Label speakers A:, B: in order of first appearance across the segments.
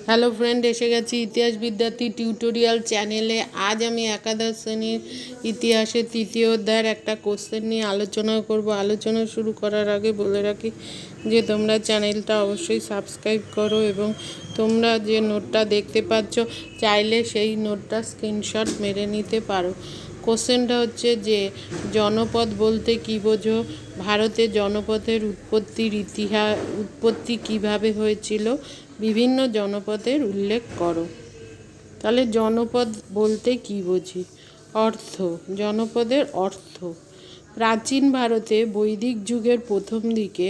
A: Hello friend, এসে গেছি ইতিহাস বিদ্যার্থী টিউটোরিয়াল চ্যানেলে। আজ আমি একাদশ শ্রেণীর ইতিহাসের তৃতীয় অধ্যায়ের একটা কোশ্চেন নিয়ে আলোচনা করব। আলোচনা শুরু করার আগে বলে রাখি যে তোমরা চ্যানেলটা অবশ্যই সাবস্ক্রাইব করো এবং তোমরা যে নোটটা দেখতে পাচ্ছ চাইলে সেই নোটটা স্ক্রিনশট মেরে নিতে পারো। কোশ্চেনটা হচ্ছে যে জনপদ বলতে কী বোঝো? ভারতে জনপদের উৎপত্তি কিভাবে হয়েছিল? বিভিন্ন জনপদের উল্লেখ করো। তাহলে জনপদ বলতে কী বুঝি? অর্থ, জনপদের অর্থ। প্রাচীন ভারতে বৈদিক যুগের প্রথম দিকে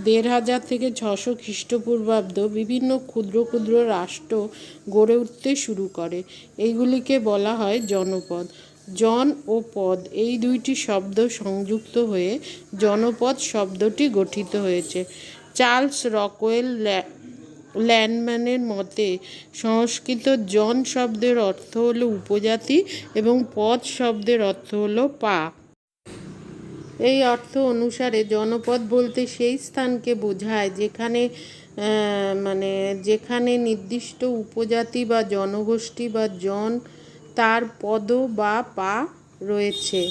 A: 1500 থেকে 600 খ্রিস্টপূর্বাব্দ বিভিন্ন ক্ষুদ্র ক্ষুদ্র রাষ্ট্র গড়ে উঠতে শুরু করে। এইগুলিকে বলা হয় জনপদ। জন ও পদ এই দুইটি শব্দ সংযুক্ত হয়ে জনপদ শব্দটি গঠিত হয়েছে। চার্লস রকওয়েল ল্যান্ডম্যানের মতে সংস্কৃত জন শব্দের অর্থ হলো উপজাতি এবং পদ শব্দের অর্থ হলো পা। এই অর্থ অনুসারে জনপদ বলতে সেই স্থানকে বোঝায় যেখানে নির্দিষ্ট উপজাতি বা জনগোষ্ঠী বা জন তার পদ বা পা রয়েছে।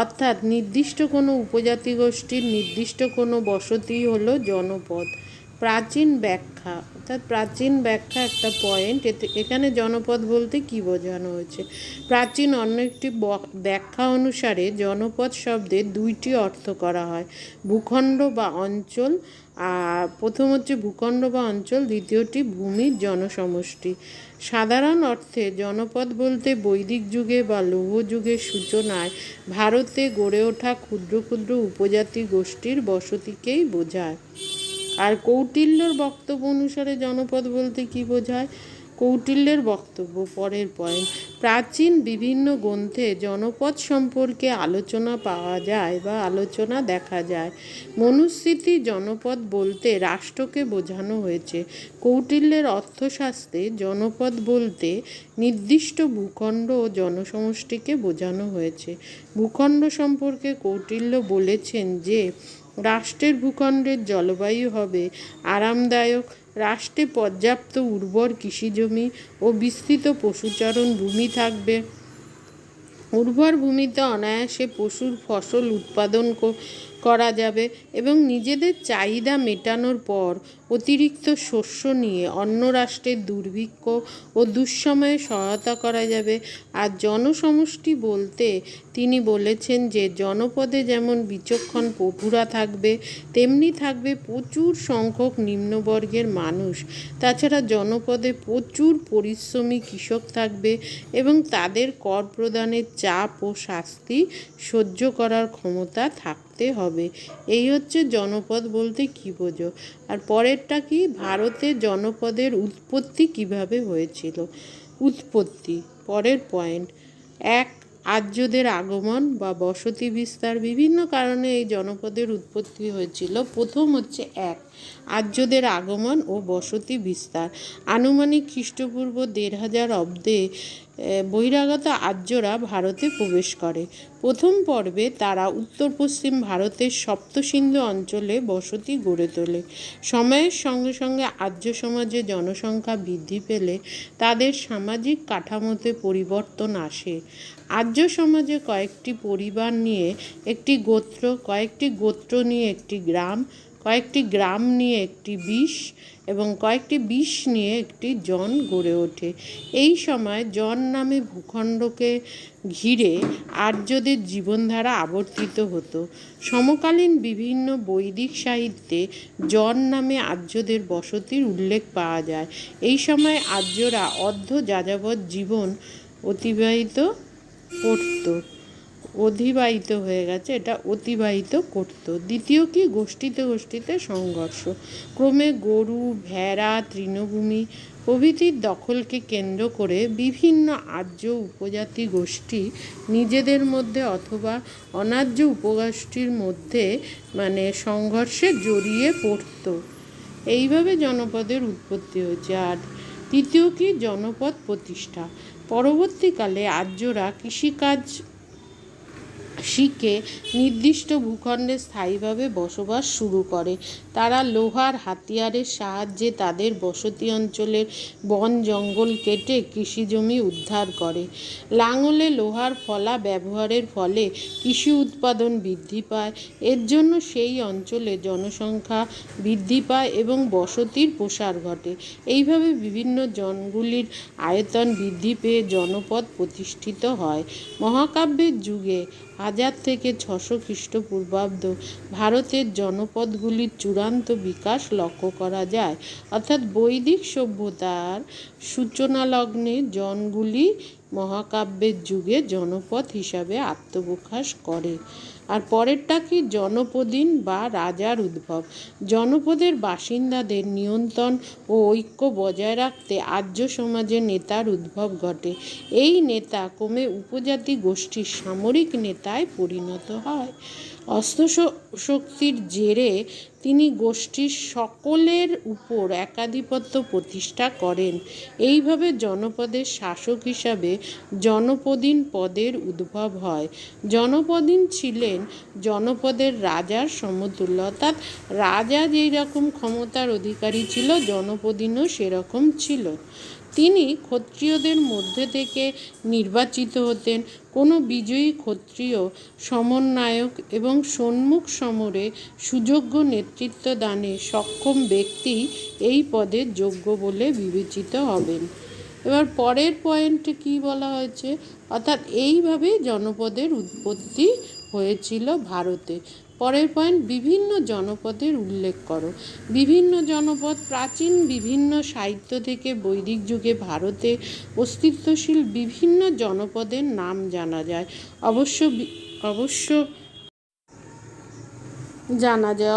A: অর্থাৎ নির্দিষ্ট কোনো উপজাতি গোষ্ঠীর নির্দিষ্ট কোনো বসতি হলো জনপদ। প্রাচীন ব্যাখ্যা, অর্থাৎ প্রাচীন ব্যাখ্যা একটা পয়েন্ট। এখানে জনপদ বলতে কী বোঝানো হয়েছে? প্রাচীন অন্য একটি ব্যাখ্যা অনুসারে জনপদ শব্দের দুইটি অর্থ করা হয়, ভূখণ্ড বা অঞ্চল। আর প্রথম হচ্ছে ভূখণ্ড বা অঞ্চল, দ্বিতীয়টি ভূমির জনসমষ্টি। সাধারণ অর্থে জনপদ বলতে বৈদিক যুগে বা লৌহ যুগের সূচনায় ভারতে গড়ে ওঠা ক্ষুদ্র ক্ষুদ্র উপজাতি গোষ্ঠীর বসতিকেই বোঝায়। আর কৌটিল্যর বক্তব্য অনুসারে জনপদ বলতে কী বোঝায়? কৌটিল্যের বক্তব্য, পরের পয়েন্ট। প্রাচীন বিভিন্ন গ্রন্থে জনপদ সম্পর্কে আলোচনা পাওয়া যায় বা আলোচনা দেখা যায়। মনুস্মৃতি জনপদ বলতে রাষ্ট্রকে বোঝানো হয়েছে। কৌটিল্যের অর্থশাস্ত্রে জনপদ বলতে নির্দিষ্ট ভূখণ্ড ও জনসমষ্টিকে বোঝানো হয়েছে। ভূখণ্ড সম্পর্কে কৌটিল্য বলেছেন যে রাষ্ট্রের ভূখণ্ডের জলবায়ু হবে আরামদায়ক, রাষ্ট্রে পর্যাপ্ত উর্বর কৃষিজমি ও বিস্তৃত পশুচারণ ভূমি থাকবে। উর্বর ভূমিতে অনায়াসে পশুর ফসল উৎপাদন করা যাবে এবং নিজেদের চাহিদা মেটানোর পর অতিরিক্ত শস্য নিয়ে অন্য রাষ্ট্রের দুর্ভিক্ষ ও দুঃসময়ে সহায়তা করা যাবে। আর জনসমষ্টি বলতে তিনি বলেছেন যে জনপদে যেমন বিচক্ষণ প্রভুরা থাকবে তেমনি থাকবে প্রচুর সংখ্যক নিম্নবর্গের মানুষ। তাছাড়া জনপদে প্রচুর পরিশ্রমী কৃষক থাকবে এবং তাদের কর প্রদানের চাপ ও শাস্তি সহ্য করার ক্ষমতা থাকতে হবে। এই হচ্ছে জনপদ বলতে কী বোঝো। আর পরেরটা কি? ভারতে জনপদের উৎপত্তি কিভাবে হয়েছিল? উৎপত্তি, পরের পয়েন্ট। 1. আর্যদের আগমন বা বসতি বিস্তার। বিভিন্ন কারণে এই জনপদের উৎপত্তি হয়েছিল। প্রথম হচ্ছে 1. আর্যদের আগমন ও বসতি বিস্তার। আনুমানিক খ্রিস্টপূর্ব 1500 অব্দে বহিরাগত আর্যরা ভারতে প্রবেশ করে। প্রথম পর্বে তারা উত্তর পশ্চিম ভারতের সপ্তসিন্ধু অঞ্চলে বসতি গড়ে তোলে। সময়ের সঙ্গে সঙ্গে আর্য সমাজে জনসংখ্যা বৃদ্ধি পেলে তাদের সামাজিক কাঠামোতে পরিবর্তন আসে। আর্য সমাজে কয়েকটি পরিবার নিয়ে একটি গোত্র, কয়েকটি গোত্র নিয়ে একটি গ্রাম, কয়েকটি গ্রাম নিয়ে একটি বিশ এবং কয়েকটি বিশ নিয়ে একটি জন গড়ে ওঠে। এই সময় জন নামে ভূখণ্ডকে ঘিরে আর্যদের জীবনধারা আবর্তিত হতো। সমকালীন বিভিন্ন বৈদিক সাহিত্যে জন নামে আর্যদের বসতির উল্লেখ পাওয়া যায়। এই সময় আর্যরা অর্ধযাযাবর জীবন অতিবাহিত করত। দ্বিতীয় কি? গোষ্ঠীতে গোষ্ঠীতে সংঘর্ষ। ক্রমে গরু, ভেড়া, তৃণভূমি প্রভৃতির দখলকে কেন্দ্র করে বিভিন্ন আর্য উপজাতি গোষ্ঠী নিজেদের মধ্যে অথবা অনার্য উপগোষ্ঠীর মধ্যে সংঘর্ষে জড়িয়ে পড়ত। এইভাবে জনপদের উৎপত্তি হয়েছে। আর তৃতীয় কি? জনপদ প্রতিষ্ঠা। পরবর্তীকালে আর্যরা শিখে নির্দিষ্ট ভূখণ্ডে স্থায়ীভাবে বসবাস শুরু করে। তারা লোহার হাতিয়ারের সাহায্যে তাদের বসতি অঞ্চলের বন জঙ্গল কেটে কৃষিজমি উদ্ধার করে। লাঙলে লোহার ফলা ব্যবহারের ফলে কৃষি উৎপাদন বৃদ্ধি পায়। এর জন্য সেই অঞ্চলে জনসংখ্যা বৃদ্ধি পায় এবং বসতির প্রসার ঘটে। এইভাবে বিভিন্ন জনগুলির আয়তন বৃদ্ধি পেয়ে জনপদ প্রতিষ্ঠিত হয়। মহাকাব্যের যুগে 1000 থেকে 600 খ্রিস্টপূর্বাব্দ ভারতের জনপদগুলির চূড়ান্ত বিকাশ লক্ষ্য করা যায়। অর্থাৎ বৈদিক সভ্যতার সূচনালগ্নে জনগুলি মহাকাব্যের যুগে জনপদ হিসাবে আত্মপ্রকাশ করে। আর পরেরটা কি? জনপদীন বা রাজার উদ্ভব। জনপদের বাসিন্দাদের নিয়ন্ত্রণ ও ঐক্য বজায় রাখতে আর্য সমাজের নেতার উদ্ভব ঘটে। এই নেতা ক্রমে উপজাতি গোষ্ঠীর সামরিক নেতায় পরিণত হয়। অস্ত্রশক্তির জেরে তিনি গোষ্ঠীর সকলের উপর একাধিপত্য প্রতিষ্ঠা করেন। এইভাবে জনপদের শাসক হিসাবে জনপদীন পদের উদ্ভব হয়। জনপদীন ছিলেন জনপদের রাজার সমতুল্য, অর্থাৎ রাজা যেই রকম ক্ষমতার অধিকারী ছিল জনপদীনও সেরকম ছিল। তিনি ক্ষত্রিয়দের মধ্যে থেকে নির্বাচিত হতেন। কোনো বিজয়ী ক্ষত্রিয় সমন্বয়ক এবং সম্মুখ সমরে সুযোগ্য নেতৃত্ব দানে সক্ষম ব্যক্তি এই পদের যোগ্য বলে বিবেচিত হবেন। এবার পরের পয়েন্টে কি বলা হয়েছে? অর্থাৎ এইভাবেই জনপদের উৎপত্তি হয়েছিল ভারতে। পরের পয়েন্ট, বিভিন্ন জনপদের উল্লেখ করো। বিভিন্ন জনপদ। প্রাচীন বিভিন্ন সাহিত্য থেকে বৈদিক যুগে ভারতে অস্তিত্বশীল বিভিন্ন জনপদের নাম জানা যায়।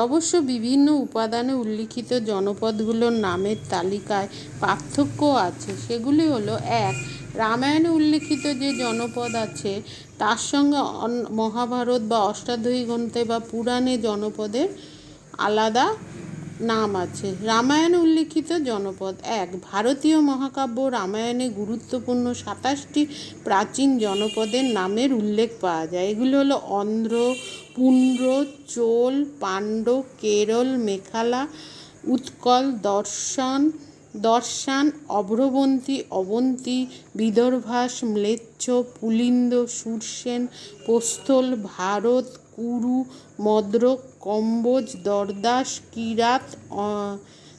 A: অবশ্য বিভিন্ন উপাদানে উল্লিখিত জনপদগুলোর নামের তালিকায় পার্থক্য আছে। সেগুলি হলো: 1. রামায়ণে উল্লিখিত যে জনপদ আছে তার সঙ্গে মহাভারত বা অষ্টাধ্যায়ী গ্রন্থে বা পুরাণে জনপদের আলাদা নাম আছে। রামায়ণে উল্লিখিত জনপদ: 1. ভারতীয় মহাকাব্য রামায়ণে গুরুত্বপূর্ণ 27টি প্রাচীন জনপদের নামের উল্লেখ পাওয়া যায়। এগুলো হলো অন্ধ্র, পুন্ড্র, চোল, পাণ্ড্য, কেরল, মেখালা, উৎকল, দর্শান, অভ্রবন্তী, অবন্তী, বিদর্ভাস, ম্লেচ্ছ, পুলিন্দ, সুরসেন, প্রস্থল, ভারত, কুরু, মদ্রক, কম্বোজ, দরদাস, কিরাত,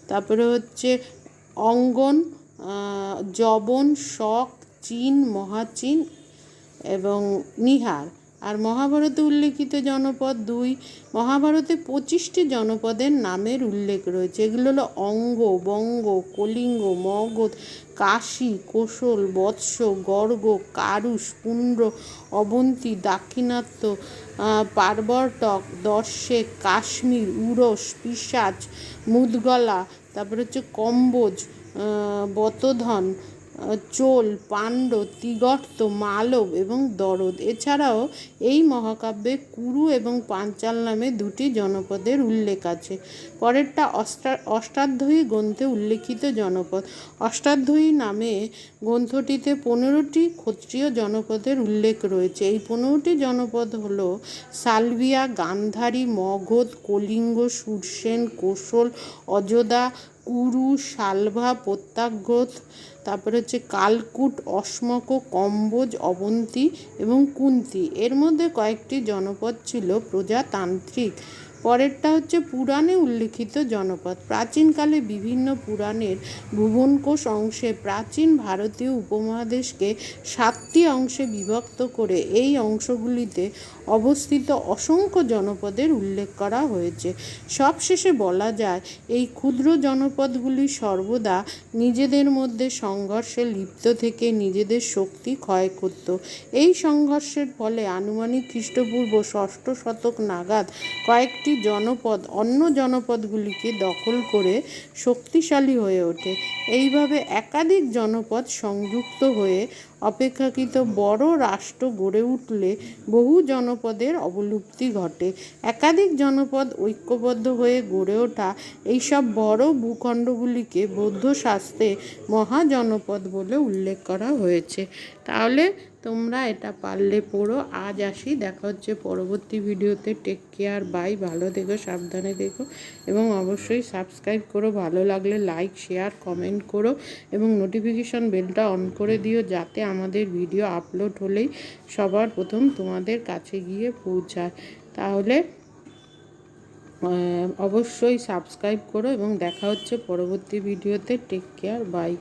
A: তারপরে হচ্ছে অঙ্গন, যবন, শক, চীন, মহাচীন এবং নিহার। আর মহাভারতে উল্লেখিত জনপদ: 2. মহাভারতে 25টি জনপদের নামের উল্লেখ রয়েছে। এগুলো হলো অঙ্গ, বঙ্গ, কলিঙ্গ, মগধ, কাশী, কোশল, বৎস, গর্গ, কারুষ, পুণ্ড্র, অবন্তী, দাক্ষিণাত্য, পার্বর্টক, দর্শেক, কাশ্মীর, উরস, পিশাচ, মুদগলা, তারপরে হচ্ছে কম্বোজ, বতধন, চোল, পাণ্ড্য, তিগর্ত, মালব এবং দরদ। এছাড়াও এই মহাকাব্যে কুরু এবং পাঞ্চাল নামে 2টি জনপদের উল্লেখ আছে। পরেরটা অষ্টাধ্যায়ী গ্রন্থে উল্লেখিত জনপদ। অষ্টাধ্যায়ী নামে গ্রন্থটিতে 15টি ক্ষত্রিয় জনপদের উল্লেখ রয়েছে। এই 15টি জনপদ হল সালভিয়া, গান্ধারী, মগধ, কলিঙ্গ, সুরসেন, কোশল, অযোধ্যা, কুরু, সালভা, প্রত্যাঘ্রত, তারপরে হচ্ছে কালকুট, অশ্মক, কম্বোজ, অবন্তী এবং কুন্তী। এর মধ্যে কয়েকটি জনপদ ছিল প্রজাতান্ত্রিক। পরেরটা হচ্ছে পুরাণে উল্লিখিত জনপদ। প্রাচীনকালে বিভিন্ন পুরাণের ভুবনকোষ অংশে প্রাচীন ভারতীয় উপমহাদেশকে 7টি অংশে বিভক্ত করে এই অংশগুলিতে অবস্থিত অসংখ্য জনপদের উল্লেখ করা হয়েছে। সবশেষে বলা যায় এই ক্ষুদ্র জনপদগুলি সর্বদা নিজেদের মধ্যে সংঘর্ষে লিপ্ত থেকে নিজেদের শক্তি ক্ষয় করত। এই সংঘর্ষের ফলে আনুমানিক খ্রিস্টপূর্ব 6ষ্ঠ শতক নাগাদ কয়েকটি জনপদ অন্য জনপদগুলিকে দখল করে শক্তিশালী হয়ে ওঠে। এইভাবে একাধিক জনপদ সংযুক্ত হয়ে অপেক্ষাকৃত বড় রাষ্ট্র গড়ে উঠলে বহু জনপদের অবলুপ্তি ঘটে। একাধিক জনপদ ঐক্যবদ্ধ হয়ে গড়ে ওঠা এইসব বড় ভূখণ্ডগুলিকে বৌদ্ধ শাস্ত্রে মহাজনপদ বলে উল্লেখ করা হয়েছে। তাহলে তোমরা এটা পারলে পড়ো। আজ আসি, দেখা হচ্ছে পরবর্তী ভিডিওতে। Take care, bye. ভালো দেখো, সাবধানে দেখো এবং অবশ্যই সাবস্ক্রাইব করো। ভালো লাগলে লাইক, শেয়ার, কমেন্ট করো এবং নোটিফিকেশন বেলটা অন করে দিও, যাতে আমাদের ভিডিও আপলোড হলেই সবার প্রথম তোমাদের কাছে গিয়ে পৌঁছায়। তাহলে অবশ্যই সাবস্ক্রাইব করো এবং দেখা হচ্ছে পরবর্তী ভিডিওতে। Take care, by.